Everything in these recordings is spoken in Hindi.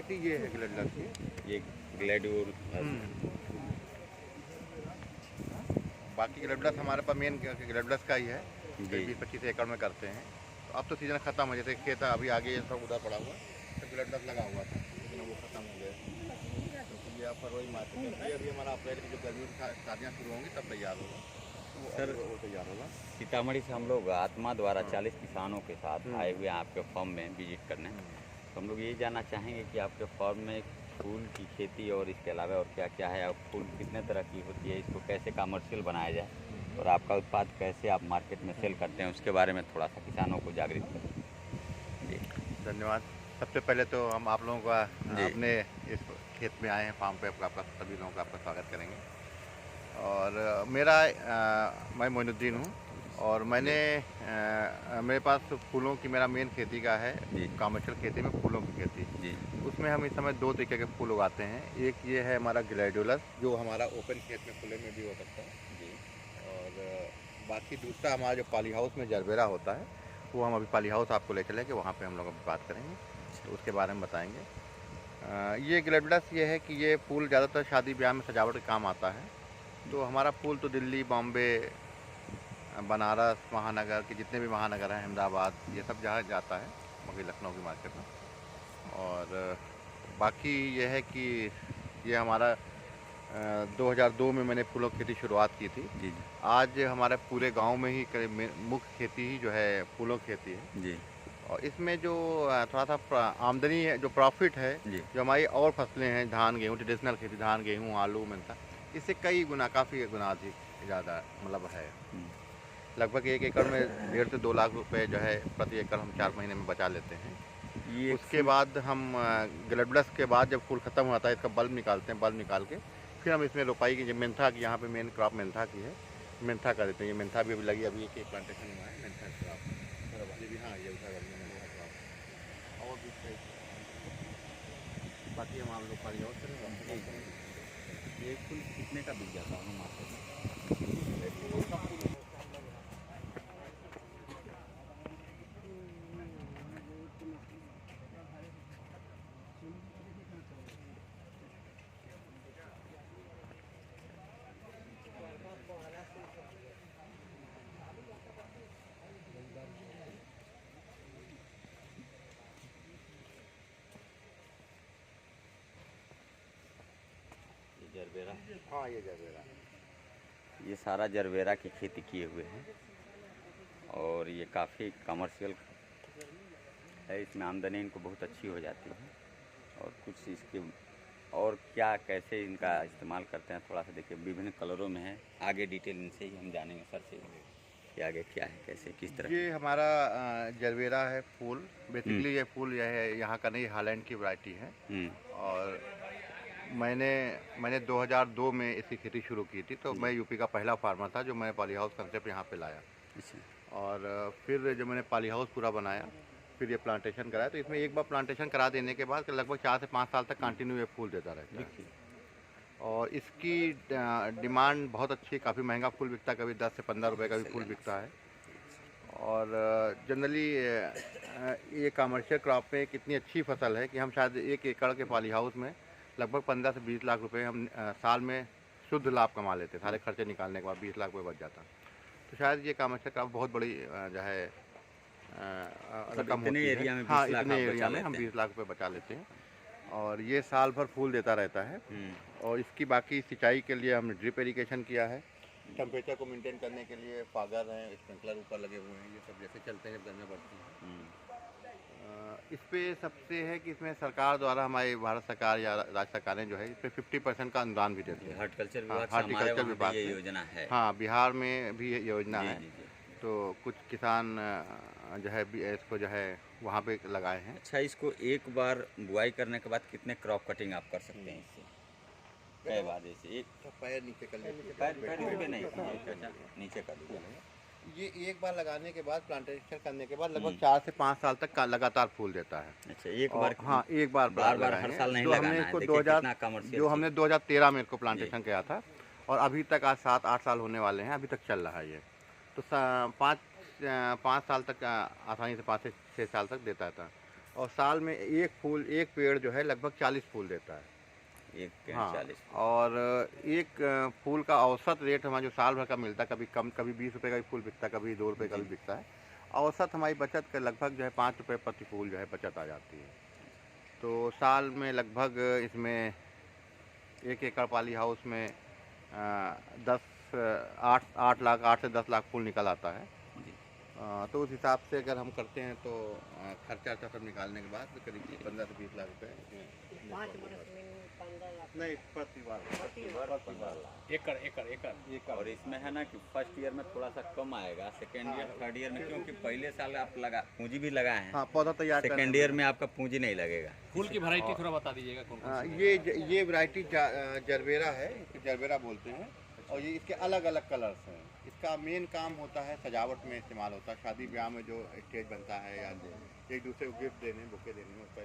वैरायटी ये है ग्लेडुलस की। ये ग्लैड्यूल। बाकी ग्लेडुलस हमारे पास मेन ग्लेडुलस का ही है, जी 20-25 एकड़ में करते हैं। तो अब तो सीज़न ख़त्म हो, जैसे खेत अभी आगे ये सब उधर पड़ा हुआ तो ग्लेडुलस लगा हुआ था, लेकिन वो ख़त्म हो गया क्योंकि ये फरवरी मार्च में, ये अभी हमारा अप्रैल की जो गर्मी की शादियाँ शुरू होंगी तब तैयार होगा। तो सर, वो तैयार होगा। सीतामढ़ी से हम लोग आत्मा द्वारा हाँ। 40 किसानों के साथ आए हुए हैं आपके फॉर्म में विजिट करने। तो हम लोग ये जानना चाहेंगे कि आपके फॉर्म में फूल की खेती और इसके अलावा और क्या क्या है, और फूल कितने तरह की होती है, इसको कैसे कमर्शियल बनाया जाए, और आपका उत्पाद कैसे आप मार्केट में सेल करते हैं, उसके बारे में थोड़ा सा किसानों को जागृत करें। जी धन्यवाद। सबसे पहले तो हम आप लोगों का जी अपने इस खेत में आए हैं फार्म पे, आपका सभी लोगों का आपका स्वागत करेंगे। और मैं मोइनुद्दीन हूँ और मैंने मेरे पास फूलों की, मेरा मेन खेती का है, जी कमर्शियल खेती में फूलों की खेती। जी उसमें हम इस समय दो तरीके के फूल उगाते हैं। एक ये है हमारा ग्लैडियोलस, जो हमारा ओपन खेत में खुले में भी हो सकता है। जी और बाकी दूसरा हमारा जो पॉली हाउस में जरबेरा होता है, वो हम अभी पॉली हाउस आपको ले चलेंगे, वहाँ पे हम लोग अभी बात करेंगे, तो उसके बारे में बताएंगे। ये ग्लैडियोलस ये है कि ये फूल ज़्यादातर शादी ब्याह में सजावट के काम आता है। तो हमारा फूल तो दिल्ली, बॉम्बे, बनारस, महानगर के जितने भी महानगर हैं, अहमदाबाद, ये सब जहाँ जाता है, मगर लखनऊ की मार्केट में। और बाकी ये है कि ये हमारा 2002 में मैंने फूलों की खेती शुरुआत की थी। जी आज हमारे पूरे गांव में ही करीब मुख्य खेती ही जो है फूलों की खेती है। जी और इसमें जो थोड़ा सा आमदनी है, जो प्रॉफिट है, जी जो हमारी और फसलें हैं, धान गेहूँ, ट्रेडिशनल खेती, धान गेहूँ, आलू, मेंथा, इससे कई गुना, काफ़ी गुना अधिक ज़्यादा मतलब है। लगभग 1 एकड़ में 1.5 से 2 लाख रुपए जो है प्रति एकड़ हम 4 महीने में बचा लेते हैं। ये एक उसके फूल। बाद हम ग्लैडियोलस के बाद जब फूल ख़त्म होता है, इसका बल्ब निकालते हैं। बल्ब निकाल के फिर हम इसमें रोपाई की, जो मेंथा की, यहाँ पे मेन क्रॉप मेंथा की है, मेंथा कर देते हैं। ये मेंथा भी अभी लगी, अभी एक प्लांटेशन हुआ है मेंथा क्रॉप। अभी भी, हाँ, ये उठा करके मेंथा क्रॉप और भी बाकी हम आप लोग परियोग करेंगे। एक फूल कितने का बिक जाता है मार्केट में? जरबेरा, हाँ, ये जरबेरा, ये सारा जरबेरा की खेती किए हुए हैं और ये काफ़ी कमर्शियल है, इसमें आमदनी इनको बहुत अच्छी हो जाती है। और कुछ इसके और क्या कैसे इनका इस्तेमाल करते हैं, थोड़ा सा देखिए, विभिन्न कलरों में है। आगे डिटेल इनसे ही हम जानेंगे सर से कि आगे क्या है, कैसे, किस तरह। ये हमारा जरबेरा है फूल। बेसिकली ये फूल यह है, यहाँ का नहीं, हालैंड की वैरायटी है। और मैंने 2002 में इसकी खेती शुरू की थी। तो मैं यूपी का पहला फार्मर था जो मैं पॉली हाउस कंसेप्ट यहाँ पे लाया। और फिर जब मैंने पॉली हाउस पूरा बनाया, फिर ये प्लांटेशन कराया। तो इसमें एक बार प्लांटेशन करा देने के बाद लगभग 4 से 5 साल तक कंटिन्यू ये फूल देता रहता है। और इसकी डिमांड बहुत अच्छी, काफ़ी महंगा फूल बिकता है, कभी 10 से 15 रुपए का भी फूल बिकता है। और जनरली ये कमर्शियल क्रॉप में एक इतनी अच्छी फसल है कि हम शायद 1 एकड़ के पॉली हाउस में लगभग 15 से 20 लाख रुपए हम साल में शुद्ध लाभ कमा लेते। सारे खर्चे निकालने के बाद 20 लाख रुपये बच जाता। तो शायद ये कमर्शियल क्रॉप बहुत बड़ी जो है रकम होती है। हाँ, इतने एरिया में हम 20 लाख रुपये बचा लेते हैं। और ये साल भर फूल देता रहता है। और इसकी बाकी सिंचाई के लिए हमने ड्रिप इरिगेशन किया है। टेम्परेचर को मेंटेन करने के लिए फागर हैं, स्प्रिंकलर ऊपर लगे हुए हैं। ये सब जैसे चलते हैं जब गर्मियाँ बढ़ती हैं। इस पे सबसे है कि इसमें सरकार द्वारा, हमारी भारत सरकार या राज्य सरकारें जो है, इस पर 50% का अनुदान भी देते हैं। हॉर्टिकल्चर हाँ, विभाग से हमारे हॉर्टिकल्चर वहाँ विभाग पे ये से योजना है। हाँ, बिहार में भी ये योजना जी है। जी जी। तो कुछ किसान जो है इसको जो है वहाँ पे लगाए हैं। अच्छा, इसको एक बार बुआई करने के बाद कितने क्रॉप कटिंग आप कर सकते हैं इससे? कई बार जैसे एक पैर नीचे कर लीजिए, पैर पे नहीं, अच्छा नीचे कर दीजिए। ये एक बार लगाने के बाद, प्लांटेशन करने के बाद लगभग 4 से 5 साल तक का लगातार फूल देता है। अच्छा, एक और बार, हाँ, एक बार बार हर साल नहीं लगाना है। देखिए कितना कमर्शियल, जो हमने 2013 में इसको प्लांटेशन किया था, और अभी तक आज 7-8 साल होने वाले हैं, अभी तक चल रहा है ये। तो 5 साल तक आसानी से 5 से 6 साल तक देता था। और साल में एक पेड़ जो है लगभग 40 फूल देता है। एक पेड़ हाँ 40। और एक फूल का औसत रेट हमारा जो साल भर का मिलता है, कभी कम, कभी 20 रुपये का भी फूल बिकता है, कभी 2 रुपये का भी बिकता है। औसत हमारी बचत का लगभग जो है 5 रुपये प्रति फूल जो है बचत आ जाती है। तो साल में लगभग इसमें 1 एकड़ पॉली हाउस में 8 लाख 8 से 10 लाख फूल निकल आता है। तो उस हिसाब से अगर हम करते हैं तो खर्चा सब निकालने के बाद करीब 15 से 20 लाख रुपए नहीं प्रति बार एकड़। और इसमें है ना कि फर्स्ट ईयर में थोड़ा सा कम आएगा, सेकेंड ईयर थर्ड ईयर में, क्योंकि पहले साल आप पूंजी भी लगाए हैं। हाँ पौधा तैयार, सेकेंड ईयर में आपका पूंजी नहीं लगेगा। फूल की वैरायटी थोड़ा बता दीजिएगा कौन कौन सी? ये वैरायटी जरबेरा है, इसको जरबेरा बोलते हैं। और ये इसके अलग अलग कलर्स हैं। इसका मेन काम होता है सजावट में इस्तेमाल होता है, शादी ब्याह में जो स्टेज बनता है या एक दूसरे को गिफ्ट देने, बुके देने में उसका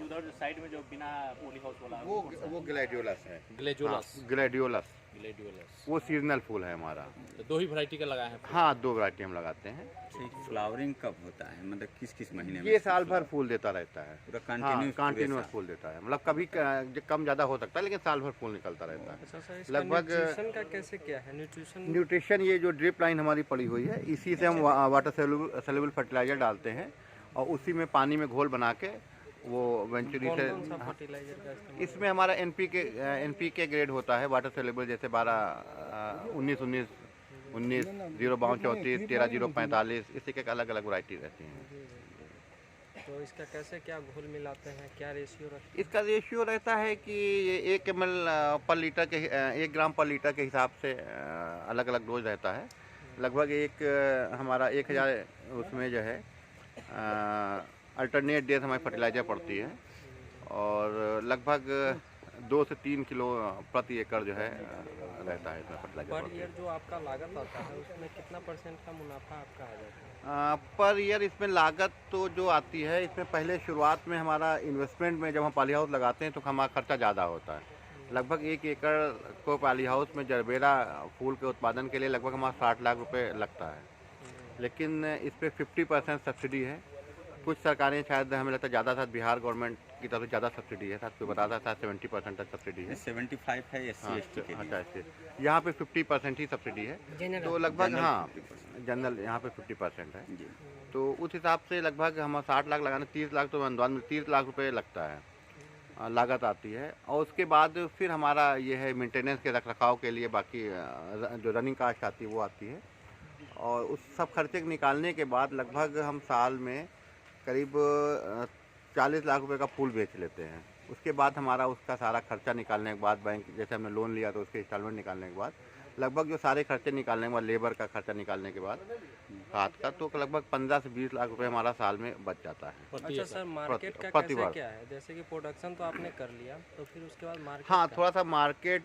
उधर जो साइड में जो बिना पॉली हाउस वाला वो ग्लैडियोलस है। ग्लेडियोलस। ग्लैडियोलस ग्लेडियोलस वो सीजनल फूल है हमारा। तो 2 ही वैरायटी का लगाए हैं। हाँ 2 वैरायटी हम लगाते हैं। फ्लावरिंग कब होता है, मतलब किस किस महीने में? ये साल भर फूल देता रहता है, पूरा कंटिन्यूस फूल देता है। मतलब कभी कम ज़्यादा हो सकता है, लेकिन साल भर फूल निकलता रहता है। अच्छा सर, इसका लगभग न्यूट्रिशन का कैसे क्या है? न्यूट्रिशन ये जो ड्रिप लाइन हमारी पड़ी हुई है, इसी से हम वाटर सेल्युबल फर्टिलाइजर डालते हैं और उसी में पानी में घोल बना के वो वेंचुरी से फर्टिलाइजर का इस्तेमाल? इसमें हमारा एनपीके ग्रेड होता है वाटर सेल्युबल, जैसे 12 19 19 19 0 34 13 0 45 इसी के अलग अलग वैरायटी रहती हैं। तो इसका कैसे क्या घोल मिलाते हैं, क्या रेशियो रखते हैं? इसका रेशियो रहता है कि 1 ml पर लीटर के 1 ग्राम पर लीटर के हिसाब से अलग अलग डोज रहता है। लगभग हमारा 1000 उसमें जो है अल्टरनेट डेज हमारी फर्टिलाइज़र पड़ती है और लगभग 2 से 3 किलो प्रति एकड़ जो है रहता है इसमें फर्टिलाइजर। पर ईयर जो आपका लागत आता है उसमें कितना % का मुनाफा आपका आ जाता है? पर ईयर इसमें लागत तो जो आती है, इसमें पहले शुरुआत में हमारा इन्वेस्टमेंट में जब हम पॉली हाउस लगाते हैं तो हमारा खर्चा ज़्यादा होता है। लगभग 1 एकड़ को पॉली हाउस में जरबेरा फूल के उत्पादन के लिए लगभग हमारा 60 लाख रुपए लगता है। लेकिन इस पर 50% सब्सिडी है। कुछ सरकारें शायद हमें लगता है ज़्यादा, था बिहार गवर्नमेंट की तरफ से ज़्यादा सब्सिडी है, साथ कोई बताता था 70% तक सब्सिडी है। 75 है SC ST के लिए। अच्छा, यहाँ पे 50% ही सब्सिडी है। तो लगभग हाँ जनरल यहाँ पे 50% है। तो उस हिसाब से लगभग हम 60 लाख लगाने 30 लाख तो अनुदान में 30 लाख रुपए लगता है लागत आती है। और उसके बाद फिर हमारा ये है मेंटेनेंस के रखरखाव के लिए बाकी जो रनिंग कास्ट आती है वो आती है। और उस सब खर्चे निकालने के बाद लगभग हम साल में करीब 40 लाख रुपए का फूल बेच लेते हैं। उसके बाद हमारा उसका सारा खर्चा निकालने के बाद, बैंक जैसे हमने लोन लिया तो उसके इंस्टॉलमेंट निकालने के बाद लगभग जो सारे खर्चे निकालने के बाद, लेबर का खर्चा निकालने के बाद खाद का, तो लगभग 15 से 20 लाख रुपए हमारा साल में बच जाता है। अच्छा सर, मार्केट का कैसे क्या है? जैसे कि प्रोडक्शन तो आपने कर लिया, तो फिर उसके बाद मार्केट? हाँ थोड़ा सा मार्केट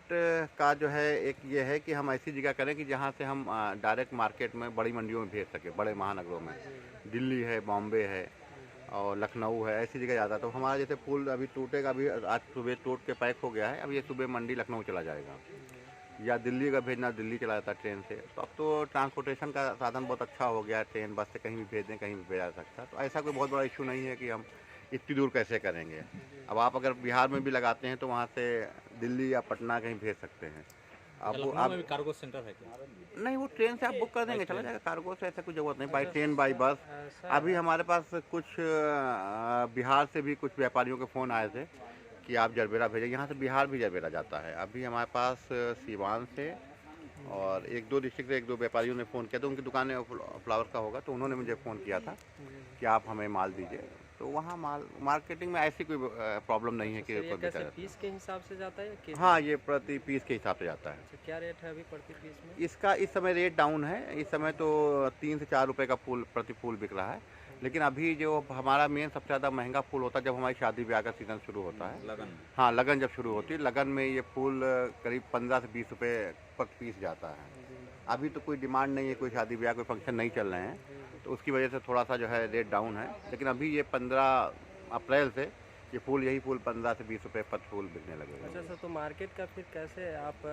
का जो है एक ये है कि हम ऐसी जगह करें कि जहाँ से हम डायरेक्ट मार्केट में बड़ी मंडियों में भेज सकें, बड़े महानगरों में। दिल्ली है, बॉम्बे है और लखनऊ है, ऐसी जगह ज़्यादा। तो हमारा जैसे फूल अभी टूटेगा, अभी आज सुबह टूट के पैक हो गया है, अब ये सुबह मंडी लखनऊ चला जाएगा या दिल्ली का भेजना दिल्ली चला जाता है ट्रेन से। तो अब तो ट्रांसपोर्टेशन का साधन बहुत अच्छा हो गया है, ट्रेन बस से कहीं भी भेज दें, कहीं भी भेजा जा सकता है। तो ऐसा कोई बहुत बड़ा इशू नहीं है कि हम इतनी दूर कैसे करेंगे। अब आप अगर बिहार में भी लगाते हैं तो वहाँ से दिल्ली या पटना कहीं भेज सकते हैं। अब लखनऊ में भी कार्गो सेंटर है क्या? नहीं, वो ट्रेन से आप बुक कर देंगे, चला जाएगा। कार्गो से ऐसा कोई ज़रूरत नहीं, बाई ट्रेन बाई बस। अभी हमारे पास कुछ बिहार से भी कुछ व्यापारियों के फ़ोन आए थे कि आप जरबेरा भेजें, यहाँ से बिहार भी जरबेरा जाता है। अभी हमारे पास सीवान से और 1-2 डिस्ट्रिक्ट से 1-2 व्यापारियों ने फ़ोन किया, तो उनकी दुकानें फ्लावर का होगा, तो उन्होंने मुझे फ़ोन किया था कि आप हमें माल दीजिए। तो वहाँ मार्केटिंग में ऐसी कोई प्रॉब्लम नहीं है कि ये कैसे पीस के हिसाब से जाता है कि? हाँ, ये प्रति पीस के हिसाब से जाता है। अच्छा, क्या रेट है अभी प्रति पीस में? इसका इस समय रेट डाउन है। इस समय तो 3 से 4 रुपये का फूल प्रति फूल बिक रहा है। लेकिन अभी जो हमारा मेन सबसे ज़्यादा महंगा फूल होता है जब हमारी शादी ब्याह का सीज़न शुरू होता है, लगन। हाँ लगन जब शुरू होती है, लगन में ये फूल करीब 15 से 20 रुपये प्रति पीस जाता है। अभी तो कोई डिमांड नहीं है, कोई शादी ब्याह कोई फंक्शन नहीं चल रहे हैं, तो उसकी वजह से थोड़ा सा जो है रेट डाउन है। लेकिन अभी ये 15 अप्रैल से ये फूल, यही फूल 15 से 20 रुपए पर फूल बिकने लगेगा। अच्छा सर, तो मार्केट का फिर कैसे आप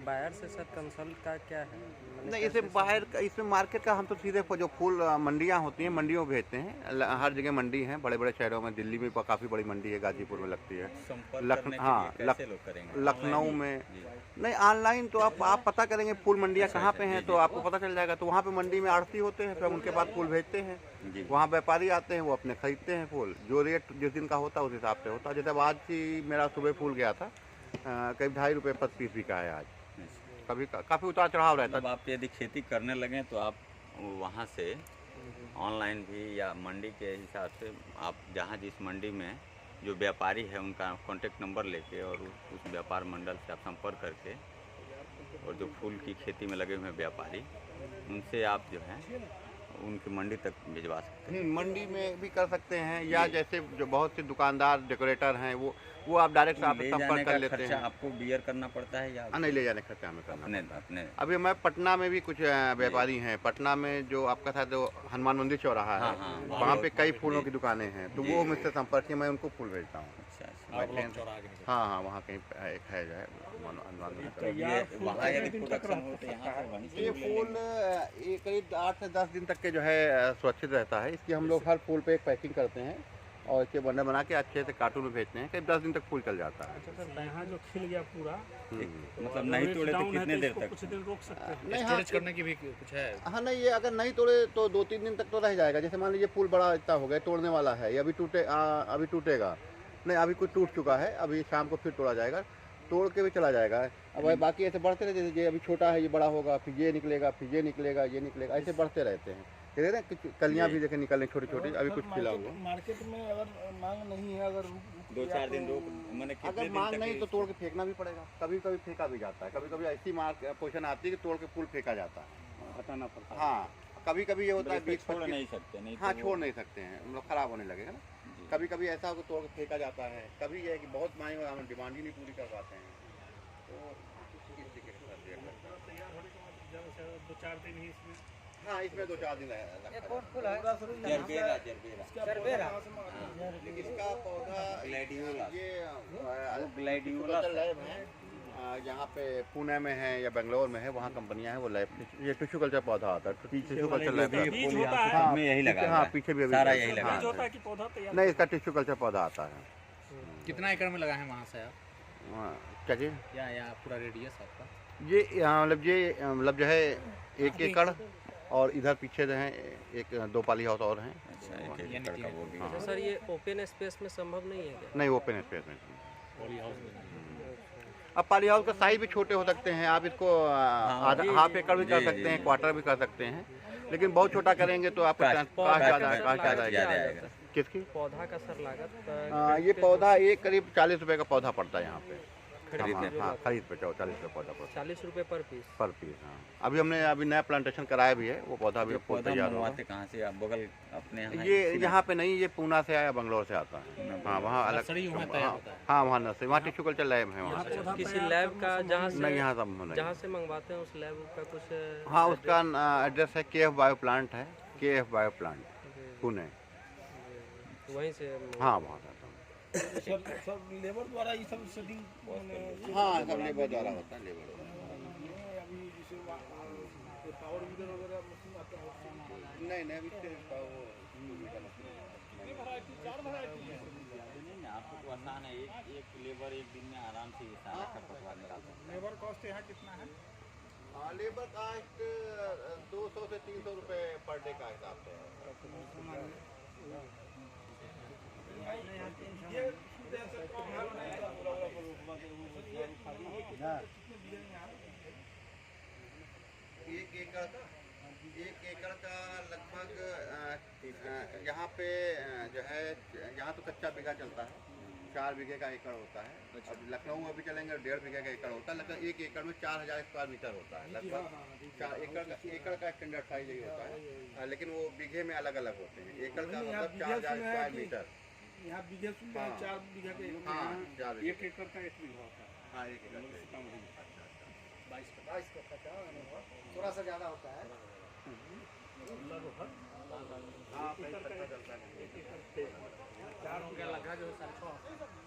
बायर से सर कंसल्ट का क्या है? नहीं, इसे बाहर इसमें मार्केट का हम तो सीधे जो फूल मंडियाँ होती हैं मंडियों में भेजते हैं। हर जगह मंडी है, बड़े बड़े शहरों में, दिल्ली में काफ़ी बड़ी मंडी है, गाजीपुर में लगती है, लखनऊ में। नहीं, ऑनलाइन तो आप पता करेंगे फूल मंडियाँ कहाँ पे हैं तो आपको पता चल जाएगा। तो वहाँ पे मंडी में आड़ती होते हैं, फिर उनके पास फूल भेजते हैं, वहाँ व्यापारी आते हैं, वो अपने खरीदते हैं फूल। जो रेट जिस दिन का होता है उस हिसाब से होता है। जैसे आज ही मेरा सुबह फूल गया था, करीब 2.5 रुपये पर पीस बिका है आज। कभी काफ़ी उतार चढ़ाव रहता है। आप यदि खेती करने लगे तो आप वहाँ से ऑनलाइन भी या मंडी के हिसाब से आप जहाँ जिस मंडी में जो व्यापारी है उनका कॉन्टेक्ट नंबर लेके और उस व्यापार मंडल से आप संपर्क करके और जो फूल की खेती में लगे हुए हैं व्यापारी, उनसे आप जो है उनकी मंडी तक भिजवा सकते हैं। मंडी में भी कर सकते हैं, या जैसे जो बहुत से दुकानदार डेकोरेटर हैं वो आप डायरेक्ट आप संपर्क कर लेते हैं। आपको बियर करना पड़ता है या नहीं, ले जाने का खर्चा हमें करना अपने अभी मैं पटना में भी कुछ व्यापारी हैं, पटना में जो आपका था जो हनुमान मंदिर चौराहा है, वहाँ पे कई फूलों की दुकानें हैं, तो वो मुझसे संपर्क किए, मैं उनको फूल भेजता हूँ। हाँ, वहाँ कहीं एक है जो है ये फूल ये करीब 8 से 10 दिन तक के जो है सुरक्षित रहता है। इसकी हम लोग हर फूल पे एक पैकिंग करते हैं और इसके बंडल बना के अच्छे से कार्टून में भेजते हैं, करीब 10 दिन तक फूल चल जाता है। अच्छा सर, यहाँ जो खिल गया पूरा, मतलब नहीं तोड़े तो कितने देर तक? कुछ दिन रोक सकते हैं? नहीं, स्टोरेज करने की भी कुछ है? हाँ, नहीं, ये अगर नहीं तोड़े तो 2-3 दिन तक तो रह जाएगा। जैसे मान लीजिए फूल बड़ा इतना हो गया, तोड़ने वाला है, ये अभी टूटेगा नहीं, अभी कुछ टूट चुका है, अभी शाम को फिर तोड़ा जाएगा, तोड़ के भी चला जाएगा। अब बाकी ऐसे बढ़ते रहते हैं, ये अभी छोटा है, ये बड़ा होगा, फिर ये निकलेगा, फिर ये निकलेगा, ये निकलेगा, ऐसे बढ़ते रहते हैं। देख रहे हैं कलियाँ भी देखें निकलने छोटी छोटी, अभी कुछ खिला हुआ। मार्केट में अगर मांग नहीं है, अगर 2-4 दिन रोक, मैंने अगर मांग नहीं तो तोड़ के फेंकना भी पड़ेगा। कभी कभी फेंका भी जाता है, कभी कभी ऐसी पोजीशन आती है कि तोड़ के फूल फेंका जाता है, हटाना पड़ता है। हाँ, कभी कभी ये होता है बीच छोड़ नहीं सकते, नहीं हाँ, छोड़ नहीं सकते हैं, मतलब खराब होने लगेगा ना। कभी कभी ऐसा हो तोड़ के फेंका जाता है, कभी ये है कि बहुत मांग में हम डिमांड ही नहीं पूरी कर पाते हैं, तो हाँ, इसमें 2-4 दिन इसका पौधा ग्लैडियोला लैब है, यहाँ पे पुणे में है या बेंगलोर में है, वहाँ कंपनियाँ हैं, वो लैब ये टिश्यू कल्चर पौधा आता है, टिश्यू कल्चर लैब में यही लगा। हाँ, पीछे भी सारा यही लगा नहीं, इसका टिश्यू कल्चर पौधा आता है। कितना एकड़ में लगा है वहाँ से आप? क्या जी? या पूरा रेडियस आपका? ये मतलब जो है 1 एकड़, और इधर पीछे जो है 1-2 पाली हाउस और हैं। अच्छा सर, ये ओपन स्पेस में संभव नहीं है क्या? नहीं, ओपन स्पेस में। अब पाली हाउस का साइज भी छोटे हो सकते हैं, आप इसको हाफ एकड़ भी कर सकते हैं, क्वार्टर भी कर सकते हैं, लेकिन बहुत छोटा करेंगे तो आपको ज़्यादा आएगा। किसकी पौधा का सर लागत? ये पौधा एक करीब 40 रुपये का पौधा पड़ता है यहाँ पे खरीद पे 40 रुपये पौधा पड़ता है। 40 रुपये पर पीस? पर पीस, हाँ। अभी हमने नया प्लांटेशन कराया भी है, वो पौधा भी तैयार हुआ है। कहाँ से आप बगल अपने? ये यहाँ पे नहीं, ये पूना से आया, बंगलोर से आता है। हाँ, वहाँ अलग, हाँ, वहाँ नर्सरी, वहाँ टिश्यू कल्चर लैब है वहाँ से। किसी लैब का जहाँ से नहीं, यहाँ सब नहीं, जहाँ से मंगवाते हैं उस लैब का कुछ? हाँ, उसका एड्रेस है KF बायो प्लांट है, KF बायो प्लांट, पुणे, वहीं से। हाँ, वहाँ से आता हूँ। सब लेबर द्वारा ये सब सेटिंग? हाँ, सब लेबर द्वारा होता है, लेबर द्वारा। अभी जैसे पावर मीटर वगैरह मशीन आता है? नहीं, अभी आपको तो आसान है, एक लेबर एक दिन में आराम से ये सारा खरपतवार निकाल सकता है। लेबर कॉस्ट यहाँ कितना है? लेबर कास्ट 200 से 300 रुपये पर डे का हिसाब से। एक एकड़ का लगभग यहाँ पे जो है, यहाँ तो कच्चा बीघा चलता है, 4 बीघे का एकड़ होता है। अब लखनऊ में भी चलेंगे 1.5 बीघे का एकड़ होता है, लगभग 1 एकड़ में 4000 स्क्वायर मीटर होता है, लगभग 4 एकड़ का स्टैंडर्ड साइज यही होता है, लेकिन वो बीघे में अलग अलग होते हैं। एकड़ का मतलब 4000 स्क्वायर मीटर। यहाँ बीघे सुनते हैं, 4 बीघा के? हाँ, 1 एकड़ का 1 बीघा होता है। हाँ, 1 एकड़ 22 का थोड़ा सा ज़्यादा होता है। चार हो गया लगा जो है 6.5